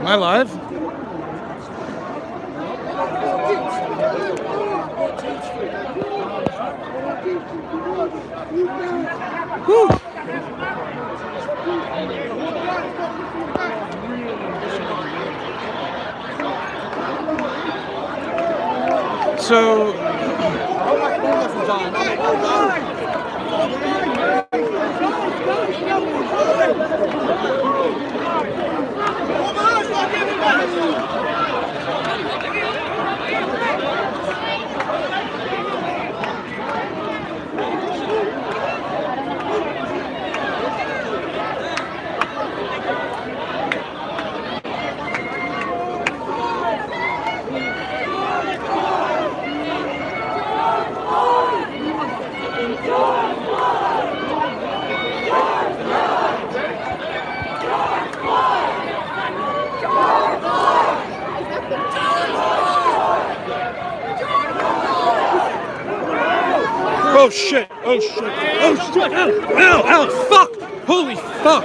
Am I live? Whew. So oh shit, oh shit, oh shit, ow, ow, fuck, holy fuck,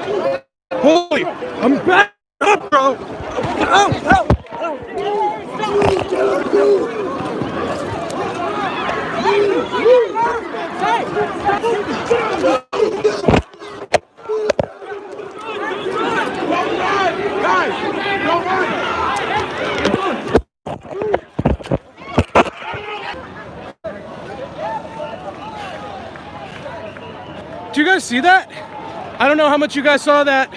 holy, I'm back up, bro, ow, ow, do you guys see that? I don't know how much you guys saw that.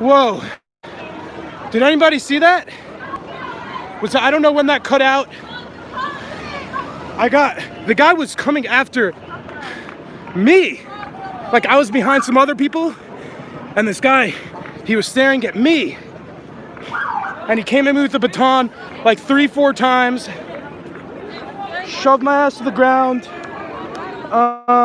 Whoa. Did anybody see that? I don't know when that cut out. The guy was coming after me. Like I was behind some other people, and this guy, he was staring at me. And he came at me with the baton like 3-4 times. Shoved my ass to the ground. I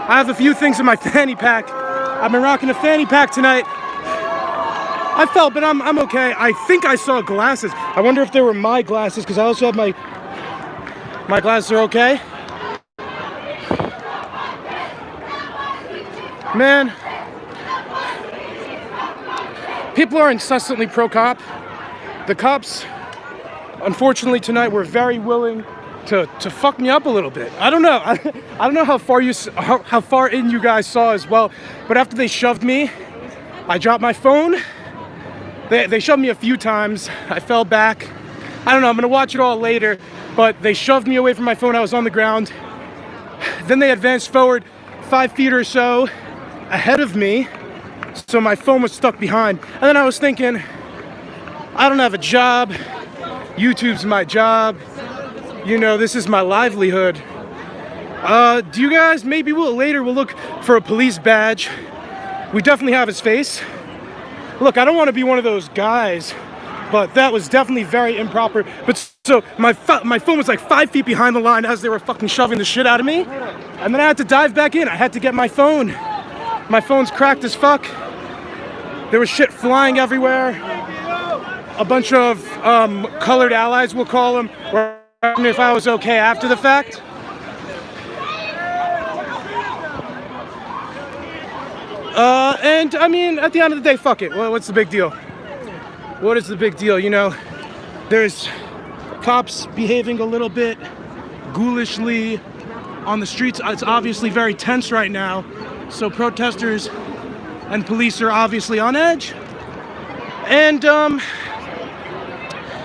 have a few things in my fanny pack. I've been rocking a fanny pack tonight. I felt, but I'm okay. I think I saw glasses. I wonder if they were my glasses, because I also have my glasses are okay. Man, people are incessantly pro-cop. The cops, unfortunately tonight, were very willing to fuck me up a little bit. I don't know. I don't know how far in you guys saw as well, but after they shoved me, I dropped my phone. They shoved me a few times. I fell back. I don't know. I'm gonna watch it all later, but they shoved me away from my phone. I was on the ground. Then they advanced forward 5 feet or so ahead of me, so my phone was stuck behind. And then I was thinking, I don't have a job. YouTube's my job. You know, this is my livelihood. Do you guys, maybe we'll look for a police badge. We definitely have his face. Look, I don't want to be one of those guys, but that was definitely very improper. But so my phone was like 5 feet behind the line as they were fucking shoving the shit out of me. And then I had to dive back in. I had to get my phone. My phone's cracked as fuck. There was shit flying everywhere. A bunch of colored allies, we'll call them, were asking if I was okay after the fact. And I mean, at the end of the day, fuck it. Well, what's the big deal? What is the big deal? You know, there's cops behaving a little bit ghoulishly on the streets. It's obviously very tense right now. So protesters and police are obviously on edge. And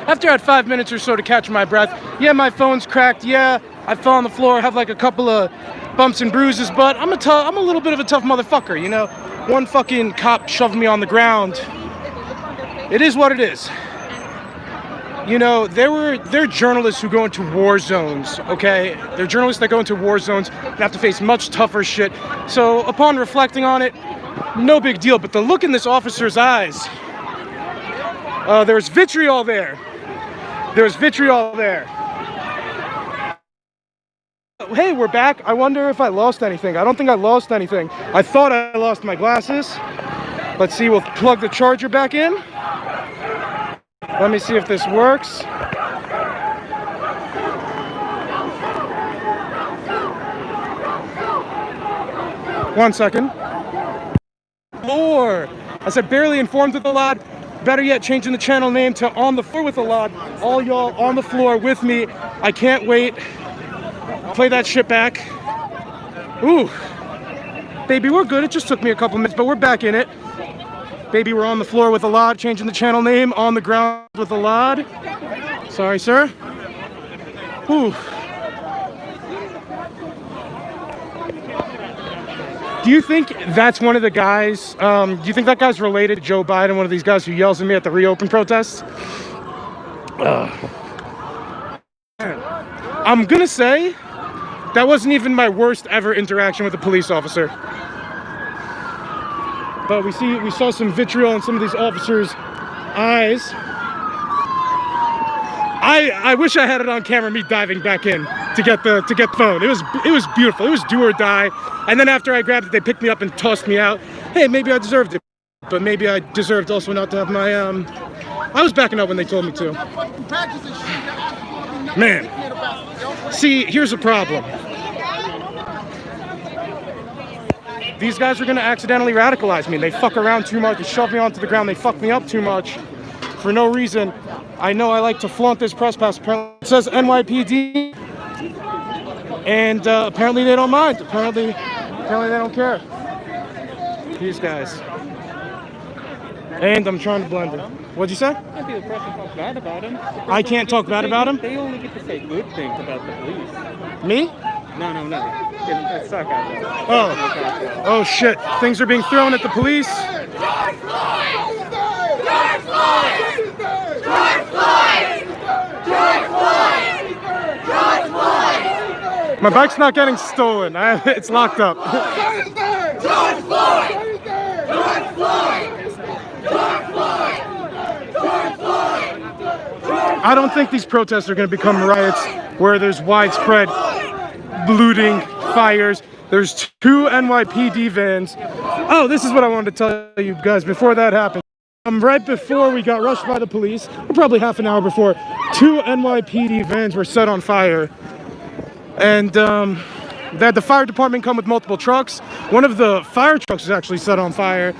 after I had 5 minutes or so to catch my breath, yeah, my phone's cracked. Yeah, I fell on the floor. I have like a couple of bumps and bruises, but I'm a little bit of a tough motherfucker, you know? One fucking cop shoved me on the ground. It is what it is. You know, they're journalists who go into war zones, okay? They're journalists that go into war zones and have to face much tougher shit. So upon reflecting on it, no big deal. But the look in this officer's eyes, there's vitriol there. There's vitriol there. Hey, we're back. I wonder if I lost anything. I don't think I lost anything. I thought I lost my glasses. Let's see, we'll plug the charger back in. Let me see if this works. One second. floor. I said barely informed with a lot. Better yet, changing the channel name to On the Floor with a lot. All y'all on the floor with me. I can't wait. Play that shit back. Ooh. Baby, we're good. It just took me a couple minutes, but we're back in it. Baby, we're on the floor with a lot. Changing the channel name. On the ground with a lot. Sorry, sir. Ooh. Do you think that's one of the guys, do you think that guy's related to Joe Biden, one of these guys who yells at me at the reopen protests? I'm gonna say that wasn't even my worst ever interaction with a police officer. But we saw some vitriol in some of these officers' eyes. I wish I had it on camera, me diving back in to get the phone. It was beautiful. It was do or die. And then after I grabbed it, they picked me up and tossed me out. Hey, maybe I deserved it, but maybe I deserved also not to have my I was backing up when they told me to. Man, see, here's a problem. These guys are gonna accidentally radicalize me. They fuck around too much. They shove me onto the ground. They fuck me up too much for no reason. I know I like to flaunt this press pass. Apparently it says NYPD, and apparently they don't mind. Apparently they don't care. These guys. And I'm trying to blend it. What'd you say? Can't be the press and talk bad about him. I can't talk bad about him? They only get to say good things about the police. Me? No. It suck out there. Oh shit. Things are being thrown at the police. George Floyd! George Floyd! George Floyd! George Floyd! George Floyd! My bike's not getting stolen. It's locked up. George Floyd! George Floyd! George Floyd! George Floyd! I don't think these protests are going to become riots where there's widespread looting, fires. There's 2 NYPD vans. Oh, this is what I wanted to tell you guys before that happened. Right before we got rushed by the police, probably half an hour before, 2 NYPD vans were set on fire. And they had the fire department come with multiple trucks. One of the fire trucks was actually set on fire.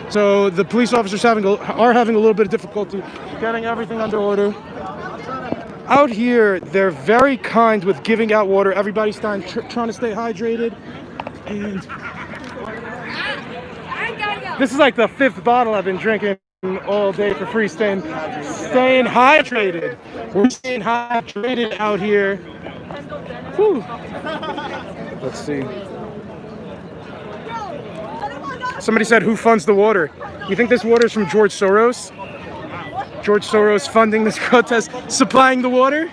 So the police officers are having a little bit of difficulty getting everything under order. Out here, they're very kind with giving out water. Everybody's trying to stay hydrated. And this is like the 5th bottle I've been drinking all day for free, staying hydrated. We're staying hydrated out here. Whew. Let's see. Somebody said, who funds the water? You think this water is from George Soros? George Soros funding this protest, supplying the water?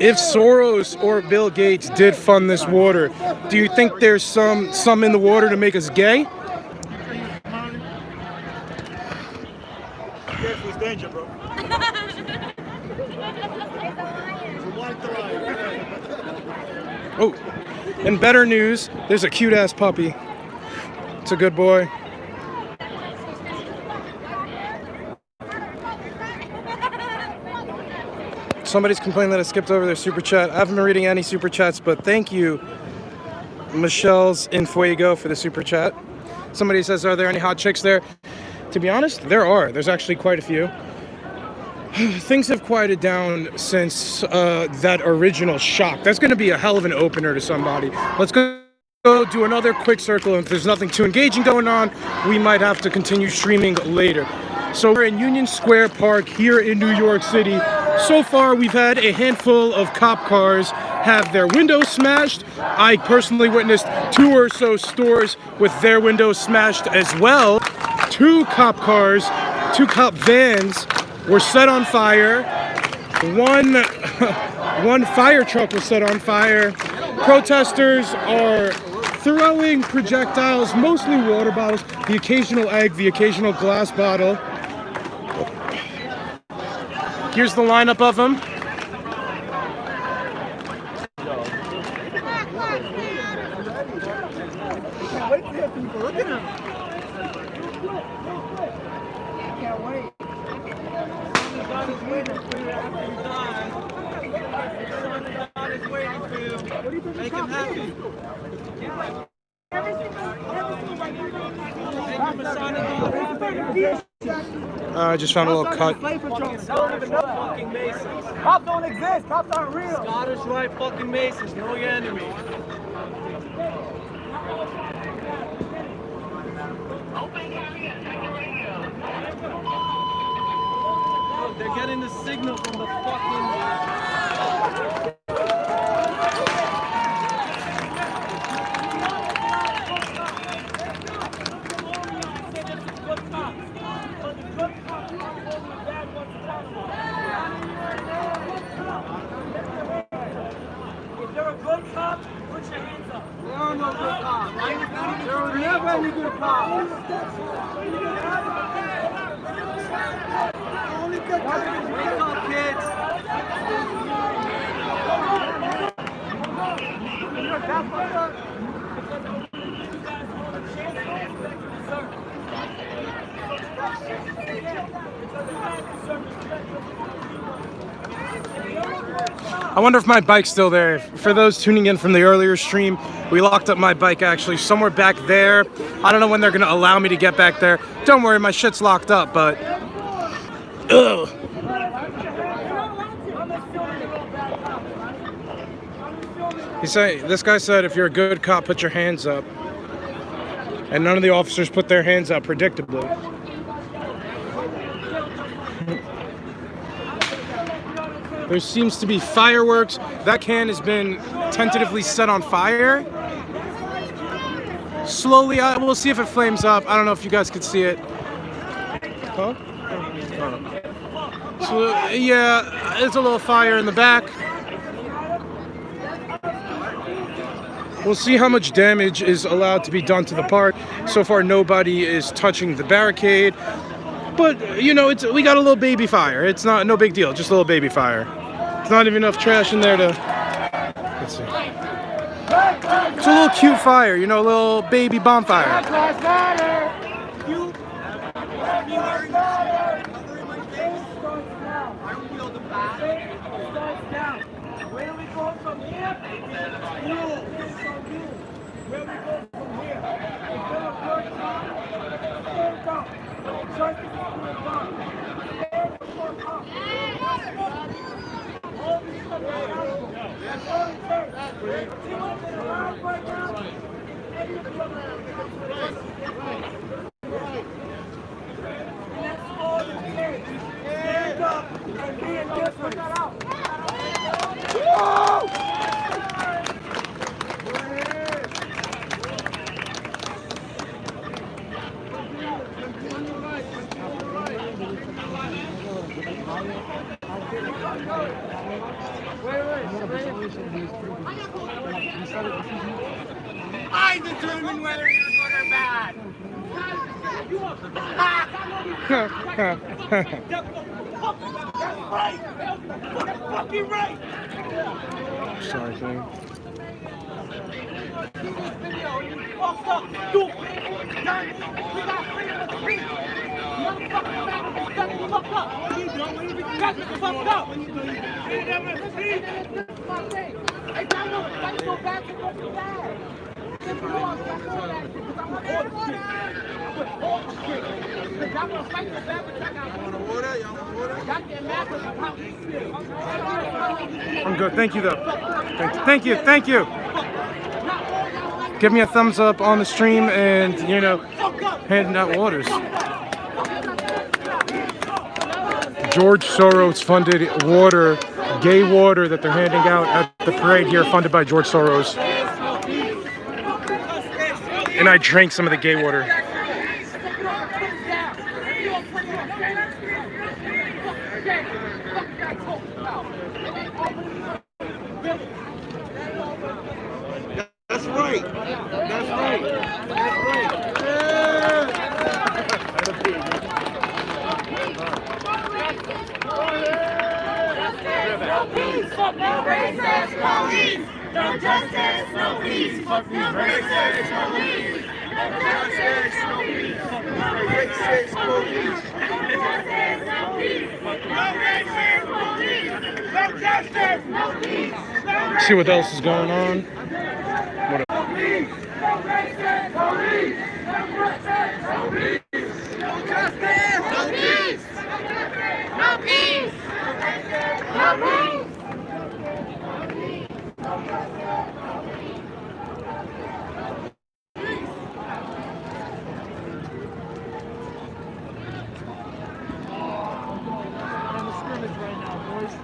If Soros or Bill Gates did fund this water, do you think there's some in the water to make us gay? Careful, it's danger, bro. Oh, and better news, there's a cute-ass puppy. It's a good boy. Somebody's complaining that I skipped over their super chat. I haven't been reading any super chats, but thank you, Michelle's in Fuego, for the super chat. Somebody says, are there any hot chicks there? To be honest, there are. There's actually quite a few. Things have quieted down since that original shock. That's going to be a hell of an opener to somebody. Let's go do another quick circle. If there's nothing too engaging going on, we might have to continue streaming later. So we're in Union Square Park here in New York City. So far, we've had a handful of cop cars have their windows smashed. I personally witnessed 2 or so stores with their windows smashed as well. 2 cop cars, 2 cop vans were set on fire. One fire truck was set on fire. Protesters are throwing projectiles, mostly water bottles, the occasional egg, the occasional glass bottle. Here's the lineup of them. Make him happy. I just found a little cut. Cops don't exist. Cops aren't real. Scottish Rite fucking Masons. Know your enemy. Look, they're getting the signal from the fucking... If you're a good cop, put your hands up. There are no good cops. There are never any good cops. Only good cops. Wake up, kids. I wonder if my bike's still there. For those tuning in from the earlier stream, we locked up my bike actually somewhere back there. I don't know when they're gonna allow me to get back there. Don't worry, my shit's locked up, but... Ugh. This guy said, if you're a good cop, put your hands up. And none of the officers put their hands up, predictably. There seems to be fireworks. That can has been tentatively set on fire. Slowly, we'll see if it flames up. I don't know if you guys could see it. Huh? So, yeah, there's a little fire in the back. We'll see how much damage is allowed to be done to the park. So far, nobody is touching the barricade. But, you know, we got a little baby fire. It's no big deal, just a little baby fire. It's not even enough trash in there to... Let's see. It's a little cute fire, you know, a little baby bonfire. Where we go from here? You. Where we go from here? If you're a good cop, stand up. Justice is good cop. Stand the fuck up. All these people are accountable. That's all it takes. See what's in the line right now? Any of them and that's all it takes. Stand up and be indifferent. I determine whether you're good or bad. That's right. That's fucking right. Sorry, thing. Fucked up, stupid. We got freedom of speech. Motherfucker, back and fucked up. What are you doing? That's fucked up. Freedom of speech. This is my thing. Hey, I go back to what you bad. I'm good, thank you though. Thank you. Give me a thumbs up on the stream and, you know, handing out waters. George Soros funded water, gay water that they're handing out at the parade here, funded by George Soros. And I drank some of the gay water. That's right. That's right. That's right. No racist police! No justice, no peace! No racist police! No justice, no peace! No racist police! No justice, no peace! No racist justice, no peace. See what else is going on. No peace, no racist police. No justice, no peace. No justice, no peace. No peace. No peace. Scrimmage right now, boys.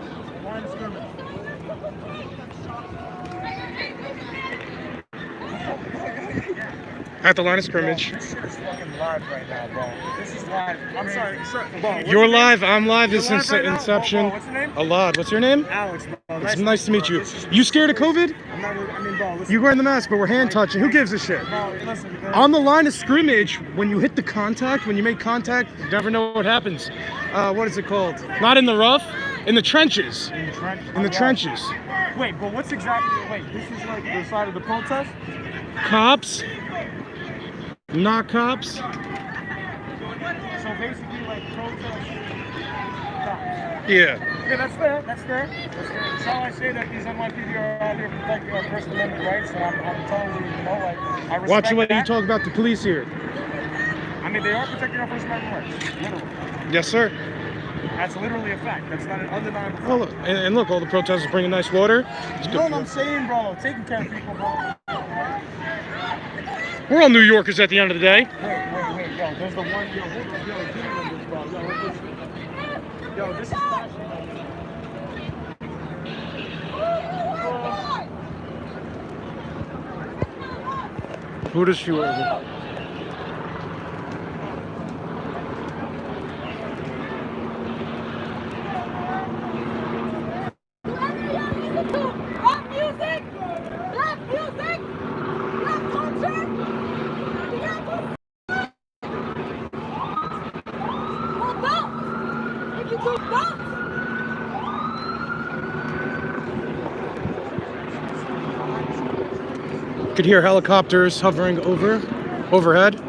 Line of scrimmage. At the line of scrimmage. This shit is fucking live right now, bro. This is live. I'm sorry, sir. Bro, You're live. I'm live. This You're is live right now? Inception. Bro, what's your name? Alad. What's your name? Alex, bro. It's nice to meet you. You scared of COVID? I'm not, I mean, bro, listen. You wearing the mask, but we're hand touching. Who gives a shit? Bro, listen, bro. On the line of scrimmage, when you hit the contact, when you make contact, you never know what happens. What is it called? Not in the rough, in the trenches. In the trench? In the trenches. Wait, but what's exactly, wait, this is like the side of the protest? Cops, not cops. So basically, like, protest cops. Yeah. Okay, that's fair, that's fair. Shall I say that these NYPD are out here protecting our First Amendment rights, and I'm totally, you know, like, I respect Watch the way that. you talk about the police here. I mean, they are protecting our First Amendment rights, literally. Yes, sir. That's literally a fact. That's not an undeniable fact. Oh, look, and look, all the protesters bringing nice water. It's You good know what for I'm saying, bro? Taking care of people, bro. We're all New Yorkers at the end of the day. Wait, yo, there's the one, yo, hold on, yo, give me this, bro. Yo, this is fashion. Who does she wear? Black music, black music, black culture. If you do that. You could hear helicopters hovering overhead.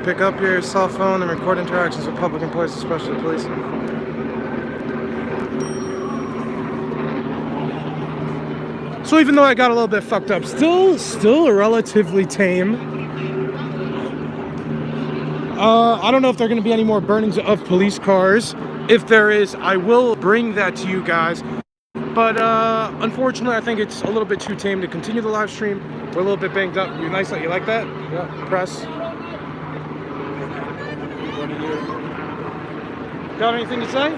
Pick up your cell phone and record interactions with public employees, especially police. So even though I got a little bit fucked up, still relatively tame. I don't know if there are going to be any more burnings of police cars. If there is, I will bring that to you guys. But unfortunately, I think it's a little bit too tame to continue the live stream. We're a little bit banged up. You nice? You like that? Yeah. Press. Got anything to say?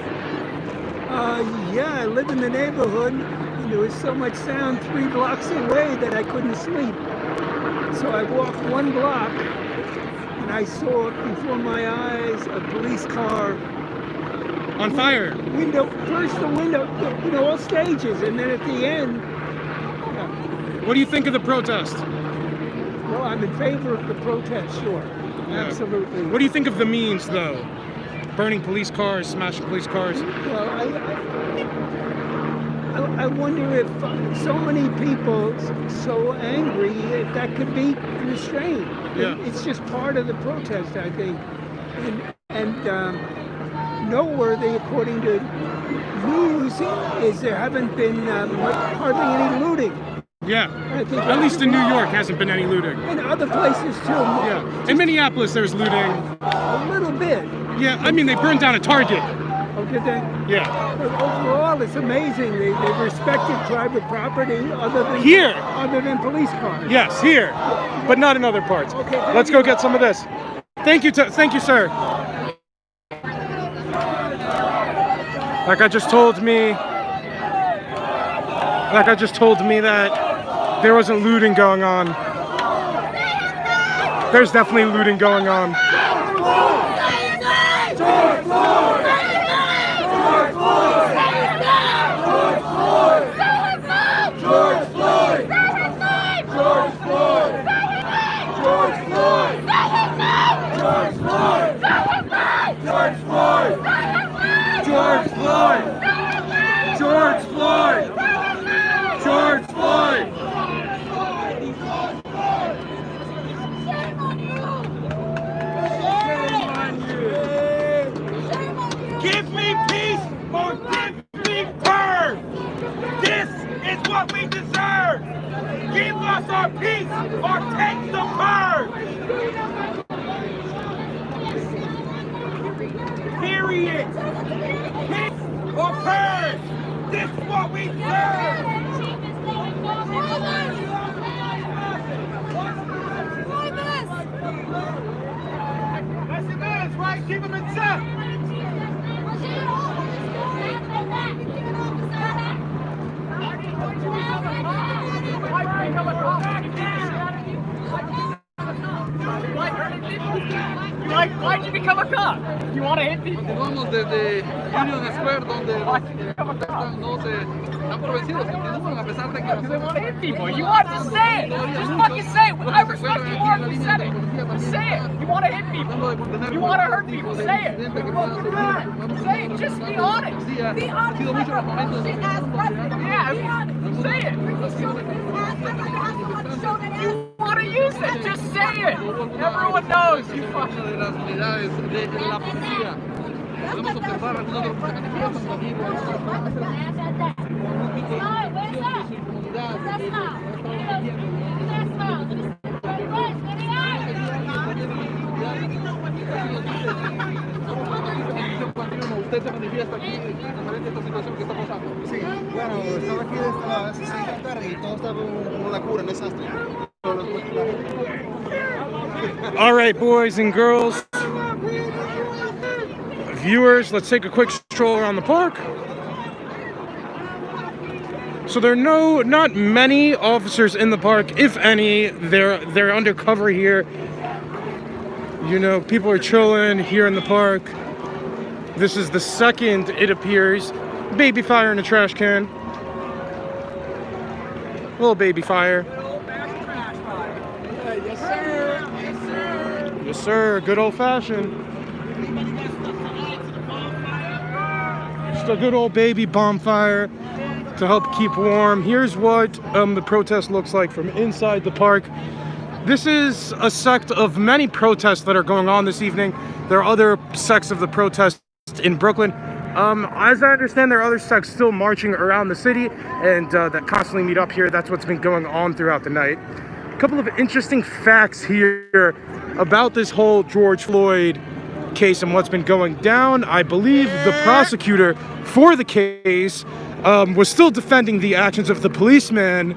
Yeah, I live in the neighborhood, and there was so much sound 3 blocks away that I couldn't sleep. So I walked 1 block, and I saw before my eyes a police car. On fire. First the window, you know, all stages, and then at the end. What do you think of the protest? Well, I'm in favor of the protest, sure. Yeah. Absolutely. What do you think of the means, though? Burning police cars, smashing police cars. Well, I wonder if so many people so angry, if that could be restrained. Yeah. It's just part of the protest, I think. And noteworthy, according to news, is there haven't been hardly any looting. Yeah. I think At least in New York hasn't been any looting. and other places too. Yeah. In Minneapolis, there's looting. A little bit. Yeah, I mean, they burned down a Target. Oh, did they? Yeah. But overall, it's amazing. They respected private property other than police cars. Yes, here. But not in other parts. Okay, Let's go get some of this. Thank you, sir. That guy just told me that there wasn't looting going on. There's definitely looting going on. George Floyd! George Floyd! George Floyd! George Floyd! George Floyd! Give me peace or give me purge! This is what we deserve! Give us our peace or take the purge! Period! Peace or purge! This is what we deserve! That's it, that's right, keep them in check! Why'd you become a cop? You want to hit people? Continuamos desde Union Square, donde los Why'd you become a cop? no se dan por vencidos, continúan a pesar de que Because they want to hit people. You want to say it. Just fucking say it. I respect you more if you said it. Say it. You want to hit people. You want to hurt people. Say it. Say it. Just be honest. Be honest. Yeah. Say it. You want to use it. Just say it. Everyone knows. You fucking. de las unidades de la policía. Podemos observar algunos de los que se manifiestan también con su comunidad. Usted se manifiesta aquí referente a esta situación que está pasando. Sí, bueno, estaba aquí desde las 6 de la tarde y todo estaba una locura, un desastre. All right, boys and girls, viewers, let's take a quick stroll around the park. So there are not many officers in the park, if any. They're undercover here. You know, people are chilling here in the park. This is the second, it appears, baby fire in a trash can. Little baby fire. Yes, sir. Yes, sir. Yes, sir. Good old fashioned. Just a good old baby bonfire to help keep warm. Here's what the protest looks like from inside the park. This is a sect of many protests that are going on this evening. There are other sects of the protest in Brooklyn. As I understand, there are other sects still marching around the city and that constantly meet up here. That's what's been going on throughout the night. A couple of interesting facts here about this whole George Floyd case and what's been going down. I believe the prosecutor for the case was still defending the actions of the policeman,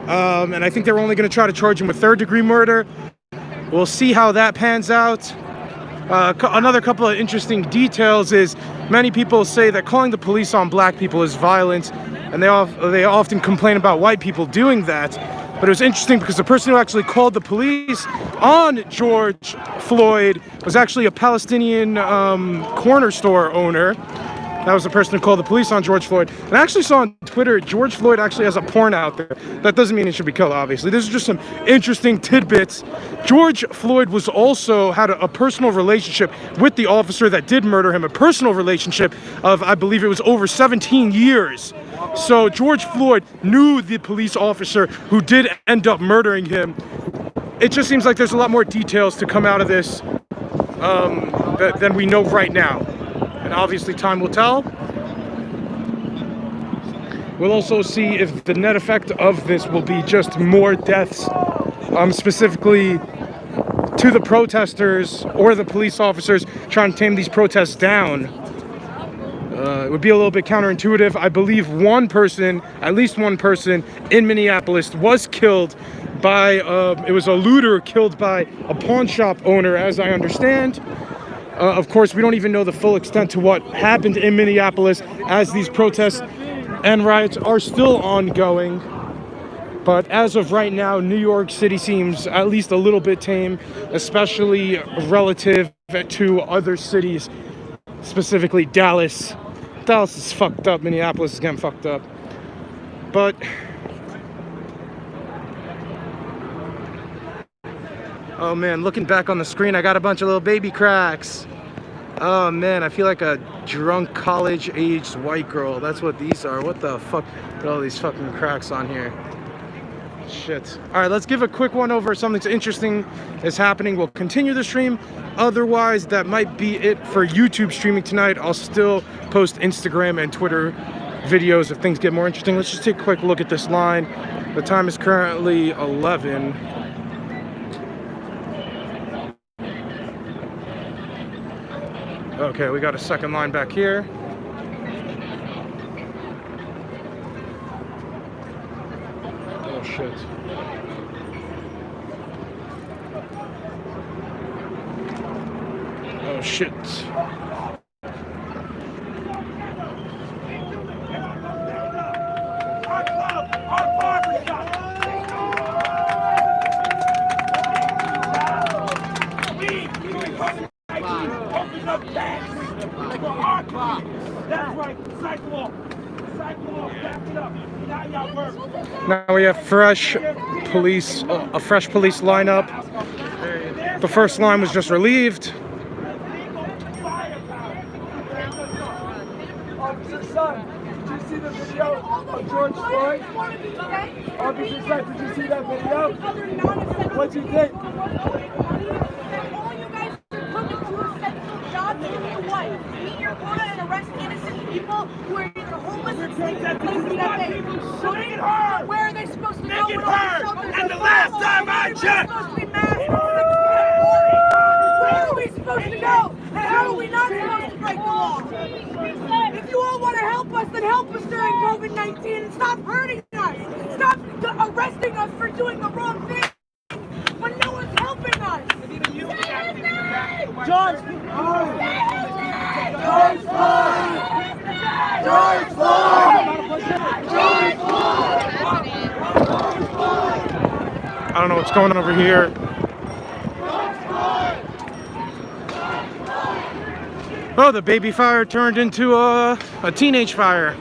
and I think they were only going to try to charge him with third-degree murder. We'll see how that pans out. Another couple of interesting details is many people say that calling the police on black people is violent, and they often complain about white people doing that. But it was interesting because the person who actually called the police on George Floyd was actually a Palestinian corner store owner. That was the person who called the police on George Floyd. And I actually saw on Twitter, George Floyd actually has a porn out there. That doesn't mean he should be killed, obviously. This is just some interesting tidbits. George Floyd was also had a personal relationship with the officer that did murder him, a personal relationship of, I believe it was over 17 years. So George Floyd knew the police officer who did end up murdering him. It just seems like there's a lot more details to come out of this than we know right now. And obviously time will tell. We'll also see if the net effect of this will be just more deaths, specifically to the protesters or the police officers trying to tame these protests down. It would be a little bit counterintuitive. I believe one person, at least one person in Minneapolis was killed by, it was a looter killed by a pawn shop owner, as I understand. Of course, we don't even know the full extent to what happened in Minneapolis as these protests and riots are still ongoing. But as of right now, New York City seems at least a little bit tame, especially relative to other cities, specifically Dallas. Dallas is fucked up. Minneapolis is getting fucked up. But oh man, looking back on the screen, I got a bunch of little baby cracks. Oh man, I feel like a drunk college-aged white girl. That's what these are. What the fuck? Look at all these fucking cracks on here. Shit. All right, let's give a quick one over. Something interesting is happening. We'll continue the stream. Otherwise, that might be it for YouTube streaming tonight. I'll still post Instagram and Twitter videos if things get more interesting. Let's just take a quick look at this line. The time is currently 11. Okay, we got a second line back here. Oh shit. Oh shit. Our club, our barbershop. We open up bags for our club. That's right, cycle off, back it up. Now y'all work. Now we have fresh police, a fresh police lineup. The first line was just relieved. Officer Son, did you see the video of George Floyd? Officer Son, did you see that video? What'd you think? All you guys are coming to essential jobs to do what? Meet your quota and arrest innocent people who are either homeless or sleeping in places that they shouldn't. Where are they supposed to go when all the shelters And are the full? last time I checked, Supposed to be masked and 6 feet apart. Where are we supposed to go? And how are we not supposed to break the law? If you all want to help us, then help us during COVID-19 and stop hurting us. Stop arresting us for doing the wrong thing when no one's helping us. George Floyd! George Floyd! George Floyd! George Floyd! I don't know what's going on over here. Oh, the baby fire turned into a teenage fire.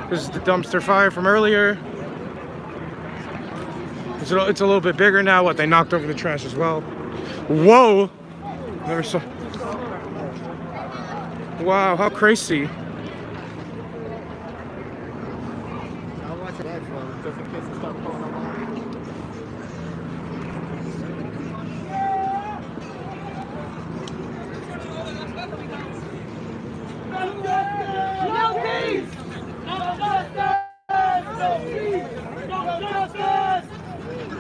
This is the dumpster fire from earlier. It's a little bit bigger now. What, they knocked over the trash as well. Whoa! Never saw. Wow, how crazy. I'll watch that one just in case it starts going on. no peace, no justice, no peace, no justice.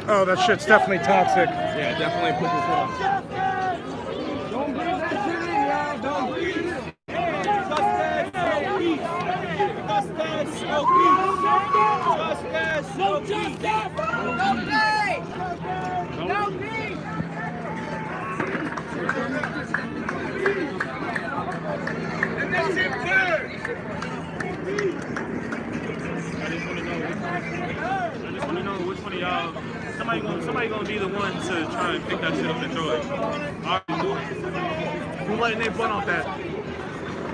Oh, that shit's definitely toxic. Yeah, definitely put this on. Don't bring that shit in, y'all. Don't breathe it. Justice, no peace. Justice, no peace. No pay! No peace! And that shit burns. I just want to know which one of y'all, somebody gonna be the one to try and pick that shit up and throw it. Who letting they blunt off that?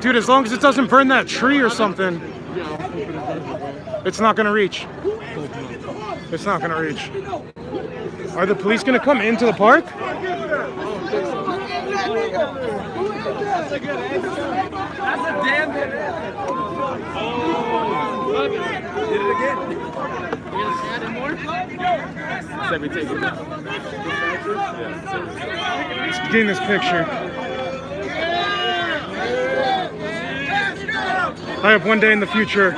Dude, as long as it doesn't burn that tree or something, it's not gonna reach. It's not gonna reach. Are the police gonna come into the park? That's a damn good answer. Oh, did it again. You gonna add in more? Said we take it now. Let's begin this picture. I hope one day in the future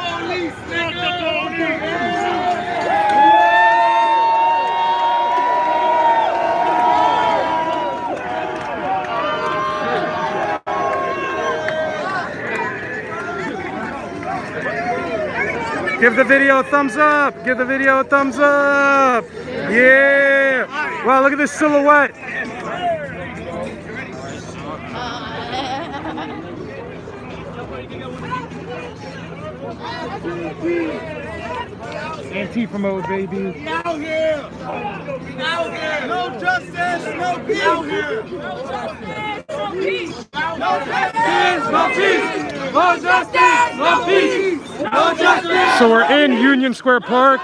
give the video a thumbs up. Give the video a thumbs up. Yeah. Wow, look at this silhouette. Antifa mode, baby. Out here. Out here. No justice, no peace. Out here. No justice, no peace. No justice, no peace. No justice, no peace. No justice. So we're in Union Square Park.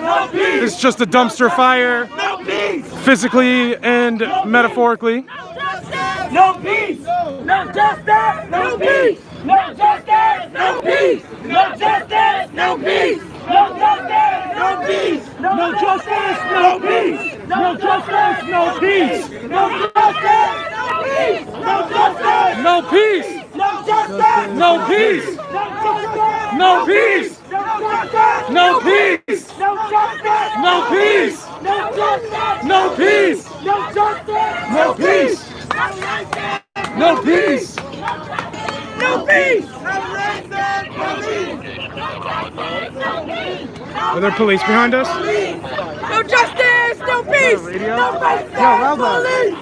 No peace. It's just a dumpster fire, No peace. physically and metaphorically. No peace. No justice, no peace. No justice, no peace. No justice, no peace. No justice, no peace. No justice, no peace. No justice, no peace. No justice, no peace. No justice, No peace. no justice, No peace. no justice, No peace. no justice, No peace. no justice, No peace. no justice, No peace. No peace. no peace. Are there police behind us? No justice, no peace. No justice, police.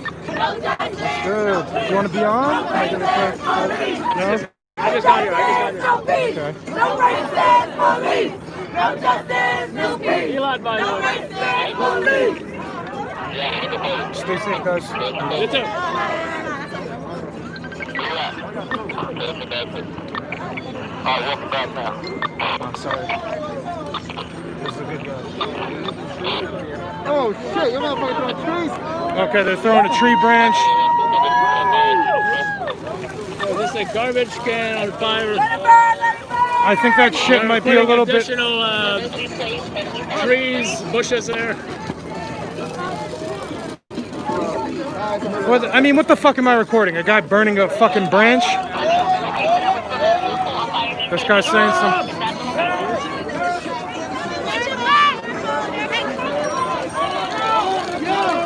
Good. Do you want to be on? No? I just got here. No peace. Okay. No racist police. No justice, no peace. Elon, by the No way. racist police. Stay safe, guys. You too. I'm sorry. This is a good guy. Oh shit, you're not fucking throwing trees. Okay, they're throwing a tree branch. This is a garbage can on fire. I think that shit might be a Putting little bit. additional trees, bushes there. I mean, what the fuck am I recording? A guy burning a fucking branch? This guy's saying something.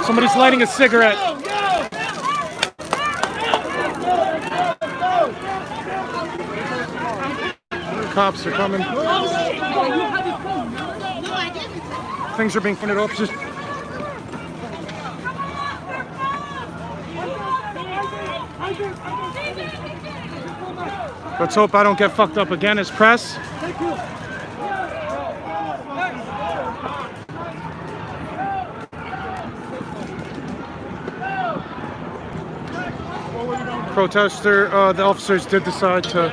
Somebody's lighting a cigarette. Cops are coming. Things are being pointed off. Just let's hope I don't get fucked up again as press. Protester, the officers did decide to.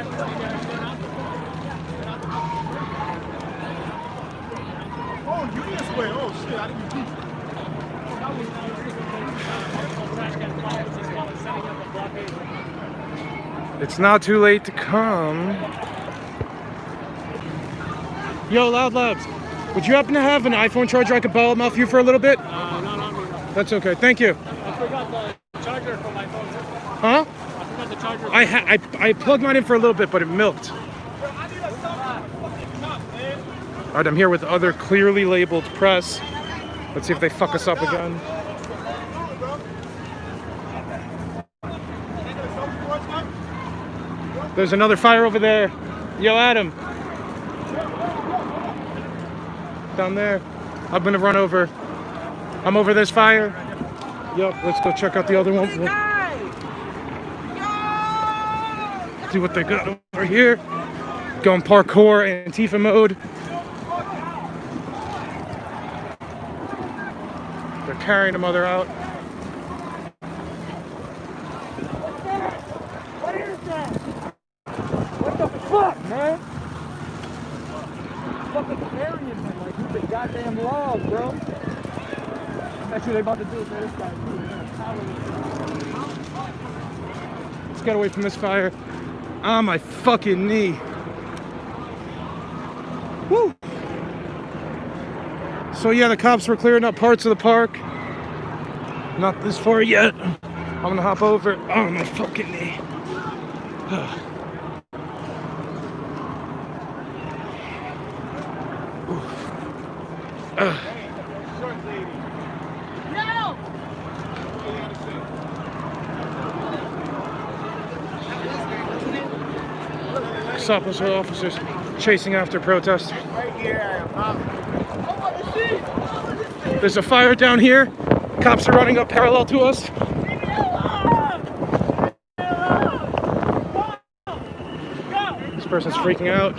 It's not too late to come. Yo, Loud Labs, would you happen to have an iPhone charger I could borrow them off you for a little bit? No, not me. That's okay, thank you. I forgot the charger for my phone. Huh? I forgot the charger. I plugged mine in for a little bit, but it milked. All right, I'm here with other clearly labeled press. Let's see if they fuck us up again. There's another fire over there. Yo, Adam. Down there. I'm gonna run over. I'm over this fire. Yep, let's go check out the other one. See what they got over here. Going parkour Antifa mode. They're carrying a mother out. Fuck, man! Fucking carrying him like he's a goddamn log, bro. That's what they about to do to this guy, too. Let's get away from this fire. Ah, my fucking knee. Woo! So yeah, the cops were clearing up parts of the park. Not this far yet. I'm gonna hop over. Oh, my fucking knee. Stop us officers chasing after protesters. There's a fire down here. Cops are running up parallel to us. This person's freaking out.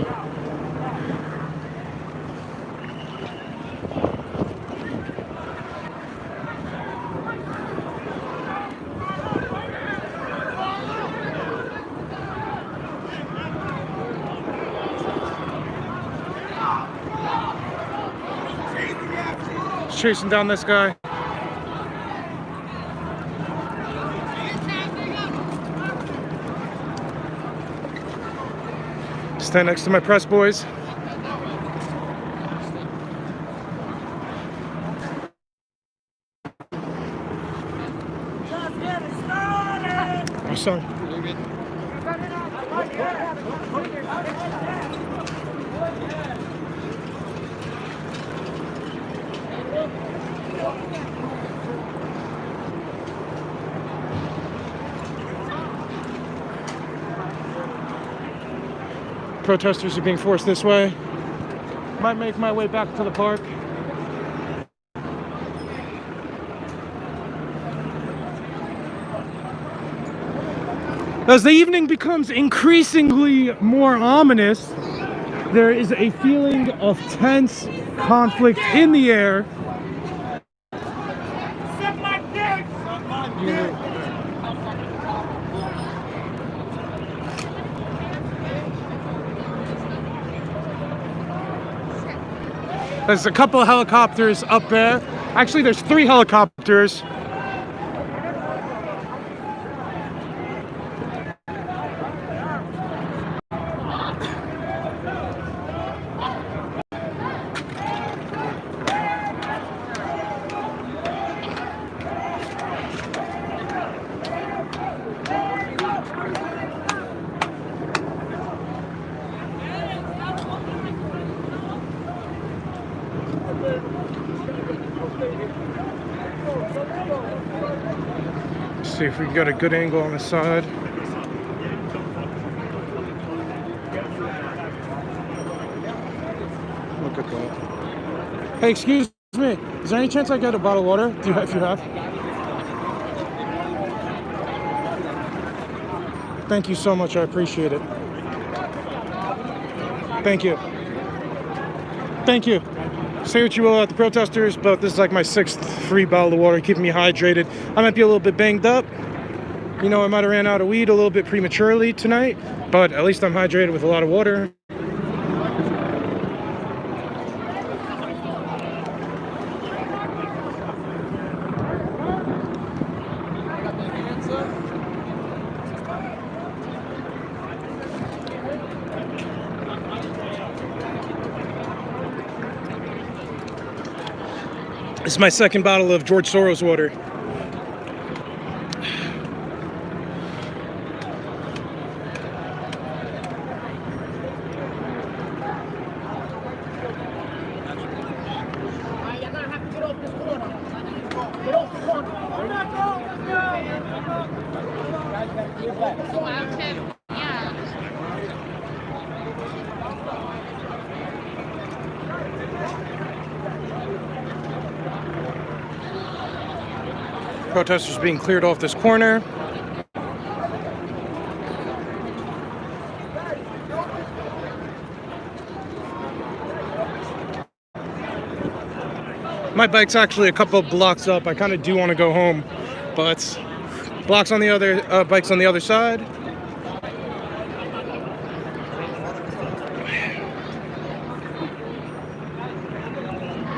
Chasing down this guy. Stand next to my press boys. Oh, sorry. Protesters are being forced this way. Might make my way back to the park. As the evening becomes increasingly more ominous, there is a feeling of tense conflict in the air. There's a couple of helicopters up there. Actually, there's 3 helicopters. See if we can get a good angle on the side. Look at that. Hey, excuse me. Is there any chance I get a bottle of water? If you have. Thank you so much. I appreciate it. Thank you. Thank you. Say what you will about the protesters, but this is like my 6th free bottle of water, keeping me hydrated. I might be a little bit banged up. You know, I might have ran out of weed a little bit prematurely tonight, but at least I'm hydrated with a lot of water. This is my 2nd bottle of George Soros water. Protesters being cleared off this corner. My bike's actually a couple blocks up. I kind of do want to go home, but bikes on the other side.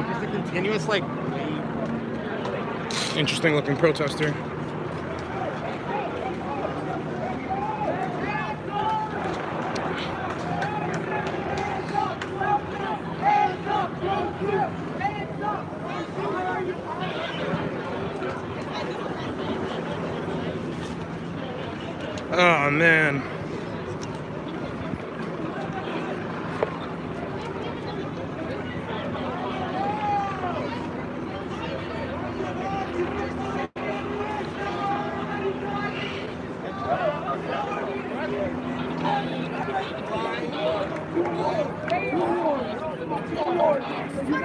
Just a continuous like. Interesting looking protester. Oh man.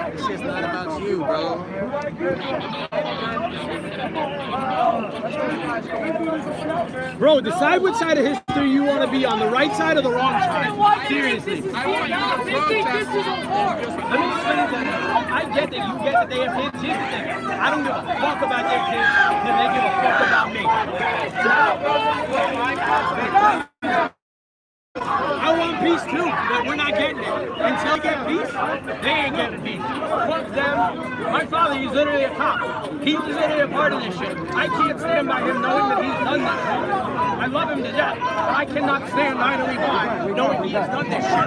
It's just not about you, bro. Bro, decide which side of history you want to be on, the right side or the wrong side. Seriously. I want you to protest. Let me explain that. I get that you get that they have kids. Here's the thing. I don't give a fuck about their kids, and they give a fuck about me. I want peace too, but we're not getting it. And until they get peace, they ain't getting peace. Fuck them. My father, he's literally a cop. He was literally a part of this shit. I can't stand by him knowing that he's done this shit. I love him to death, but I cannot stand idly by knowing he has done this shit. I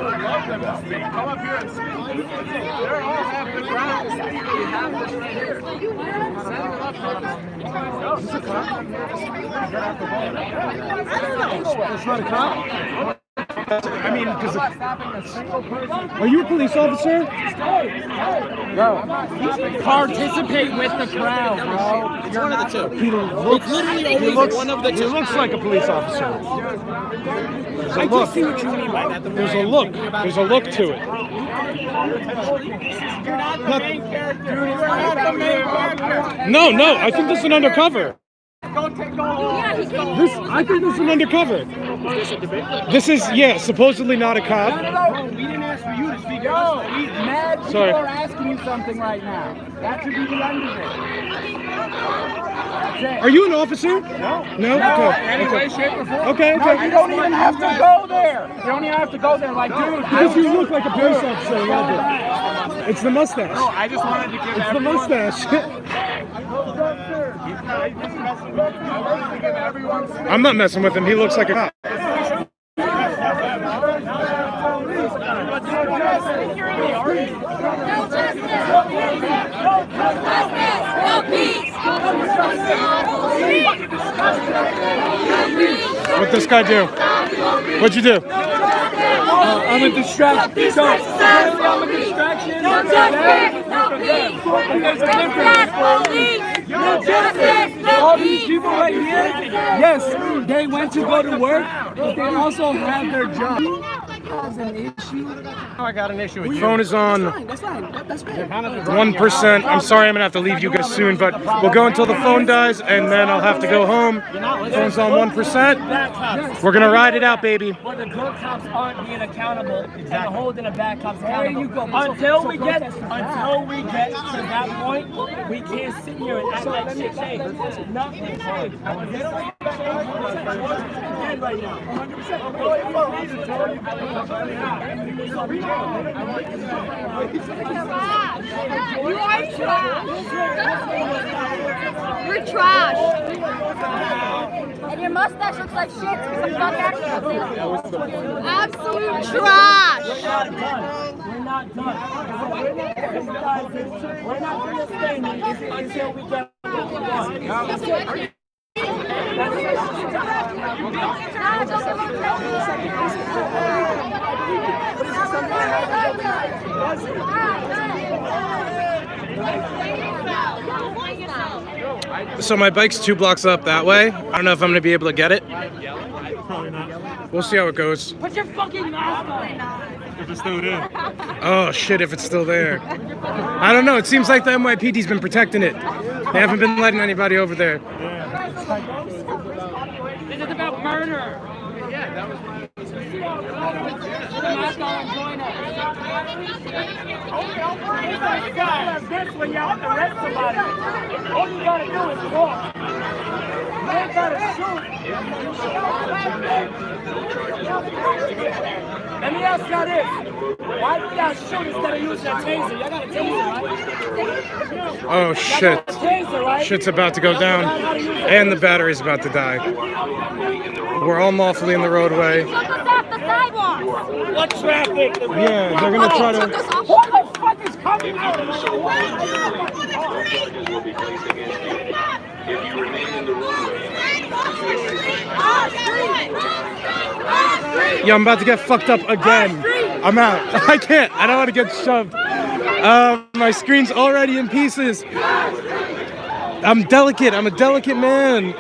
would love them to speak. Come up here and speak. They're all half the ground. We have this right here. Send them up here. Is this a cop? It's not a cop? I mean, because are you a police officer? Bro, participate with the crowd, bro. You're one of the two. He looks like a police officer. I can see what you mean by that. There's a look. There's a look to it. You're not the main character. You're not the main character. No, I think this is an undercover. Go home. I think this is an undercover. This is, yeah, supposedly not a cop. No, we didn't ask for you to speak. Mad people Sorry. are asking you something right now. That should be the end of it. That's it. Are you an officer? No. No? Okay. Any way, shape, or form. Okay. No, you don't even have to go there. You don't even have to go there. Like, dude, Because you look like a police officer a little bit. It's the mustache. No, I just wanted to give It's the mustache. I'm not messing with him. He looks like a cop. What'd this guy do? What'd you do? I'm a distraction. I'm a distraction. There's a difference. All these people right here, yes, they went to go to work, but they also have their job. An issue. I got an issue with you. Phone is on That's fine. That's great. 1%. I'm sorry, I'm gonna have to leave you guys soon, but we'll go until the phone dies, and then I'll have to go home. Phone's on 1%. We're gonna ride it out, baby. But the good cops aren't being accountable, and the holding the bad cops accountable. Until we get to that point, we can't sit here and act like shit changed. Nothing changed. They don't expect anything right now. 100%. You are trash. You're trash. And your mustache looks like shit. Absolute trash. We're not done. We're not going to stay until we get what we want. So my bike's 2 blocks up that way. I don't know if I'm gonna be able to get it. Probably not. We'll see how it goes. Put your fucking mask on. If it's still there. Oh shit, if it's still there. I don't know, it seems like the NYPD's been protecting it. They haven't been letting anybody over there. This is about murder. Yeah, that was my... This when you have to arrest somebody. All you gotta do is walk. You ain't gotta shoot. Let me ask y'all this. Why do y'all shoot instead of using a taser? Y'all got a taser, right? Oh shit. Taser, right? Shit's about to go down. And the battery's about to die. We're all lawfully in the roadway. Took us off the sidewalk. What traffic? Yeah, they're gonna try to... Who the fuck is coming out? If you remain in the roadway, Yeah, I'm about to get fucked up again. I'm out. I can't. I don't want to get shoved. My screen's already in pieces. I'm delicate. I'm a delicate man.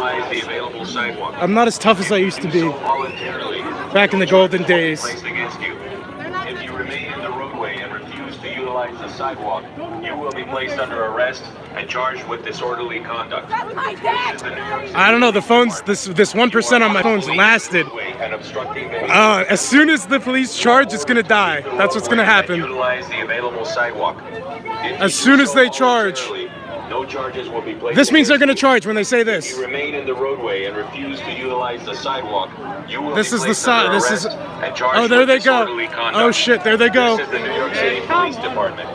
utilize the available sidewalk. I'm not as tough as I used to be Voluntarily back in the golden days. placed against you. If you remain in the roadway and refuse to utilize the sidewalk, you will be placed under arrest and charged with disorderly conduct. That's my dad. I don't know. The phone's this 1% on my phone's lasted. And obstructing behavior. As soon as the police charge, it's gonna die. That's what's gonna happen. Utilize the available sidewalk. If As you soon do as so they charge. voluntarily, no No charges will be placed. This means they're going to against you. charge when they say If this. you remain in the roadway and refuse to utilize the sidewalk, you will This be is the placed side. under This is. arrest and charged Oh, there with they go. disorderly conduct. Oh shit, there they go. This is the New York City Police Department.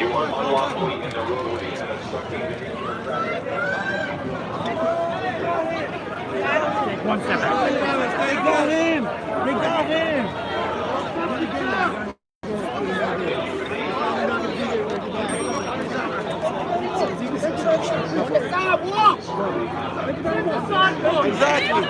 You are unlawfully in the roadway and obstructing the One step back. They got him! They got him! Exactly.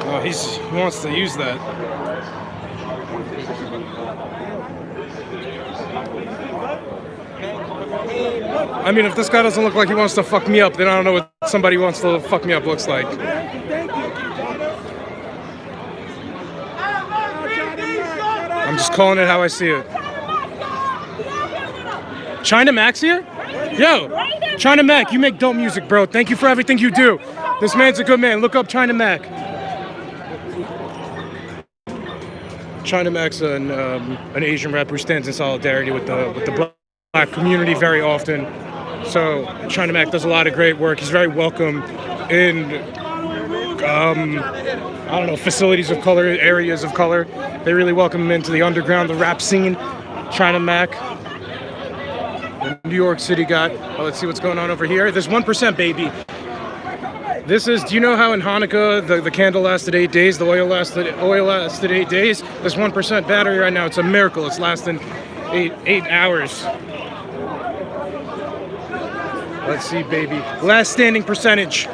Oh, he wants to use that. I mean, if this guy doesn't look like he wants to fuck me up, then I don't know what somebody who wants to fuck me up looks like. I'm just calling it how I see it. China Mac's here? Yo, China Mac, you make dope music, bro. Thank you for everything you do. This man's a good man. Look up China Mac. China Mac's an Asian rapper who stands in solidarity with the black community very often. So China Mac does a lot of great work. He's very welcome in I don't know, facilities of color, areas of color. They really welcome him into the underground, the rap scene. China Mac. The New York City got. Oh, let's see what's going on over here. There's 1%, baby. This is, do you know how in Hanukkah the candle lasted 8 days, the oil lasted 8 days? This 1% battery right now, it's a miracle. It's lasting eight hours. Let's see, baby. Last standing percentage.